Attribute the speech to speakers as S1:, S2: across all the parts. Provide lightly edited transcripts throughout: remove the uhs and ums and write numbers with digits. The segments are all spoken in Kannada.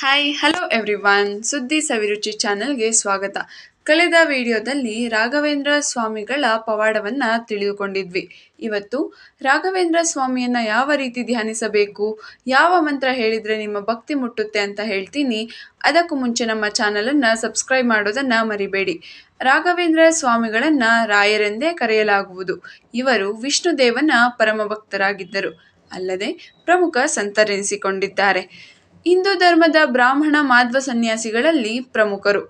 S1: ಹಾಯ್ ಹಲೋ ಎವ್ರಿವನ್, ಸುದ್ದಿ ಸವಿರುಚಿ ಚಾನೆಲ್ಗೆ ಸ್ವಾಗತ. ಕಳೆದ ವಿಡಿಯೋದಲ್ಲಿ ರಾಘವೇಂದ್ರ ಸ್ವಾಮಿಗಳ ಪವಾಡವನ್ನು ತಿಳಿದುಕೊಂಡಿದ್ವಿ. ಇವತ್ತು ರಾಘವೇಂದ್ರ ಸ್ವಾಮಿಯನ್ನು ಯಾವ ರೀತಿ ಧ್ಯಾನಿಸಬೇಕು, ಯಾವ ಮಂತ್ರ ಹೇಳಿದರೆ ನಿಮ್ಮ ಭಕ್ತಿ ಮುಟ್ಟುತ್ತೆ ಅಂತ ಹೇಳ್ತೀನಿ. ಅದಕ್ಕೂ ಮುಂಚೆ ನಮ್ಮ ಚಾನಲನ್ನು ಸಬ್ಸ್ಕ್ರೈಬ್ ಮಾಡೋದನ್ನು ಮರಿಬೇಡಿ. ರಾಘವೇಂದ್ರ ಸ್ವಾಮಿಗಳನ್ನು ರಾಯರೆಂದೇ ಕರೆಯಲಾಗುವುದು. ಇವರು ವಿಷ್ಣುದೇವನ ಪರಮ ಭಕ್ತರಾಗಿದ್ದರು, ಅಲ್ಲದೆ ಪ್ರಮುಖ ಸಂತರೆನಿಸಿಕೊಂಡಿದ್ದಾರೆ. ಹಿಂದೂ ಧರ್ಮದ ಬ್ರಾಹ್ಮಣ ಮಾಧ್ವ ಸನ್ಯಾಸಿಗಳಲ್ಲಿ ಪ್ರಮುಖರು.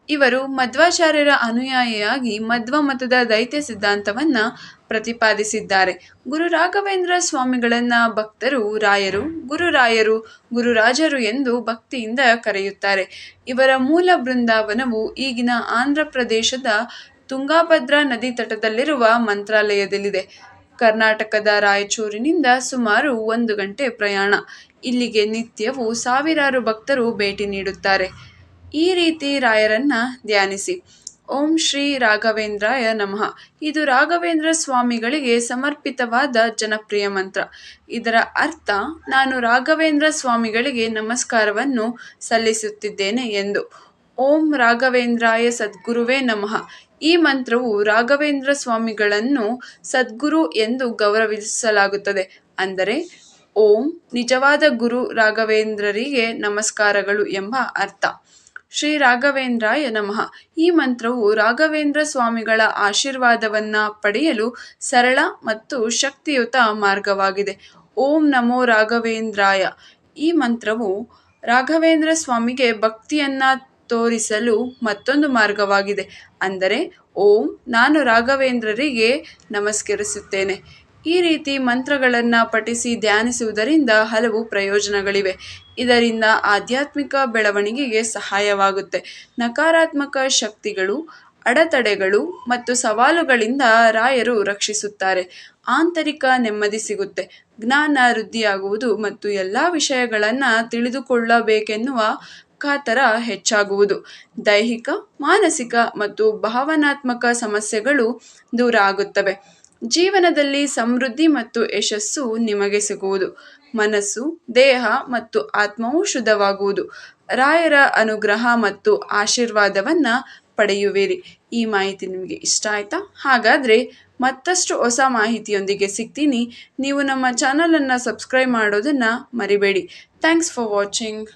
S1: ಇವರು ಮಧ್ವಾಚಾರ್ಯರ ಅನುಯಾಯಿಯಾಗಿ ಮಧ್ವ ಮತದ ದೈತ್ಯ ಸಿದ್ಧಾಂತವನ್ನು ಪ್ರತಿಪಾದಿಸಿದ್ದಾರೆ. ಗುರು ರಾಘವೇಂದ್ರ ಸ್ವಾಮಿಗಳನ್ನ ಭಕ್ತರು ರಾಯರು, ಗುರುರಾಯರು, ಗುರುರಾಜರು ಎಂದು ಭಕ್ತಿಯಿಂದ ಕರೆಯುತ್ತಾರೆ. ಇವರ ಮೂಲ ಬೃಂದಾವನವು ಈಗಿನ ಆಂಧ್ರ ಪ್ರದೇಶದ ತುಂಗಾಭದ್ರಾ ನದಿ ತಟದಲ್ಲಿರುವ ಮಂತ್ರಾಲಯದಲ್ಲಿದೆ. ಕರ್ನಾಟಕದ ರಾಯಚೂರಿನಿಂದ ಸುಮಾರು 1 ಗಂಟೆ ಪ್ರಯಾಣ. ಇಲ್ಲಿಗೆ ನಿತ್ಯವೂ ಸಾವಿರಾರು ಭಕ್ತರು ಭೇಟಿ ನೀಡುತ್ತಾರೆ. ಈ ರೀತಿ ರಾಯರನ್ನ ಧ್ಯಾನಿಸಿ. ಓಂ ಶ್ರೀ ರಾಘವೇಂದ್ರಾಯ ನಮಃ. ಇದು ರಾಘವೇಂದ್ರ ಸ್ವಾಮಿಗಳಿಗೆ ಸಮರ್ಪಿತವಾದ ಜನಪ್ರಿಯ ಮಂತ್ರ. ಇದರ ಅರ್ಥ, ನಾನು ರಾಘವೇಂದ್ರ ಸ್ವಾಮಿಗಳಿಗೆ ನಮಸ್ಕಾರವನ್ನು ಸಲ್ಲಿಸುತ್ತಿದ್ದೇನೆ ಎಂದು. ಓಂ ರಾಘವೇಂದ್ರಾಯ ಸದ್ಗುರುವೇ ನಮಃ. ಈ ಮಂತ್ರವು ರಾಘವೇಂದ್ರ ಸ್ವಾಮಿಗಳನ್ನು ಸದ್ಗುರು ಎಂದು ಗೌರವಿಸಲಾಗುತ್ತದೆ. ಅಂದರೆ ಓಂ ನಿಜವಾದ ಗುರು ರಾಘವೇಂದ್ರರಿಗೆ ನಮಸ್ಕಾರಗಳು ಎಂಬ ಅರ್ಥ. ಶ್ರೀ ರಾಘವೇಂದ್ರಾಯ ನಮಃ. ಈ ಮಂತ್ರವು ರಾಘವೇಂದ್ರ ಸ್ವಾಮಿಗಳ ಆಶೀರ್ವಾದವನ್ನ ಪಡೆಯಲು ಸರಳ ಮತ್ತು ಶಕ್ತಿಯುತ ಮಾರ್ಗವಾಗಿದೆ. ಓಂ ನಮೋ ರಾಘವೇಂದ್ರಾಯ. ಈ ಮಂತ್ರವು ರಾಘವೇಂದ್ರ ಸ್ವಾಮಿಗೆ ಭಕ್ತಿಯನ್ನ ತೋರಿಸಲು ಮತ್ತೊಂದು ಮಾರ್ಗವಾಗಿದೆ. ಅಂದರೆ ಓಂ ನಾನು ರಾಘವೇಂದ್ರರಿಗೆ ನಮಸ್ಕರಿಸುತ್ತೇನೆ. ಈ ರೀತಿ ಮಂತ್ರಗಳನ್ನು ಪಠಿಸಿ ಧ್ಯಾನಿಸುವುದರಿಂದ ಹಲವು ಪ್ರಯೋಜನಗಳಿವೆ. ಇದರಿಂದ ಆಧ್ಯಾತ್ಮಿಕ ಬೆಳವಣಿಗೆಗೆ ಸಹಾಯವಾಗುತ್ತೆ. ನಕಾರಾತ್ಮಕ ಶಕ್ತಿಗಳು, ಅಡೆತಡೆಗಳು ಮತ್ತು ಸವಾಲುಗಳಿಂದ ರಾಯರು ರಕ್ಷಿಸುತ್ತಾರೆ. ಆಂತರಿಕ ನೆಮ್ಮದಿ ಸಿಗುತ್ತೆ. ಜ್ಞಾನ ವೃದ್ಧಿಯಾಗುವುದು ಮತ್ತು ಎಲ್ಲ ವಿಷಯಗಳನ್ನು ತಿಳಿದುಕೊಳ್ಳಬೇಕೆನ್ನುವ ಕಾತರ ಹೆಚ್ಚಾಗುವುದು. ದೈಹಿಕ, ಮಾನಸಿಕ ಮತ್ತು ಭಾವನಾತ್ಮಕ ಸಮಸ್ಯೆಗಳು ದೂರ ಆಗುತ್ತವೆ. ಜೀವನದಲ್ಲಿ ಸಮೃದ್ಧಿ ಮತ್ತು ಯಶಸ್ಸು ನಿಮಗೆ ಸಿಗುವುದು. ಮನಸ್ಸು, ದೇಹ ಮತ್ತು ಆತ್ಮವು ಶುದ್ಧವಾಗುವುದು. ರಾಯರ ಅನುಗ್ರಹ ಮತ್ತು ಆಶೀರ್ವಾದವನ್ನು ಪಡೆಯುವಿರಿ. ಈ ಮಾಹಿತಿ ನಿಮಗೆ ಇಷ್ಟ ಆಯ್ತಾ? ಹಾಗಾದರೆ ಮತ್ತಷ್ಟು ಹೊಸ ಮಾಹಿತಿಯೊಂದಿಗೆ ಸಿಗ್ತೀನಿ. ನೀವು ನಮ್ಮ ಚಾನಲನ್ನು ಸಬ್ಸ್ಕ್ರೈಬ್ ಮಾಡೋದನ್ನು ಮರಿಬೇಡಿ. Thanks for watching.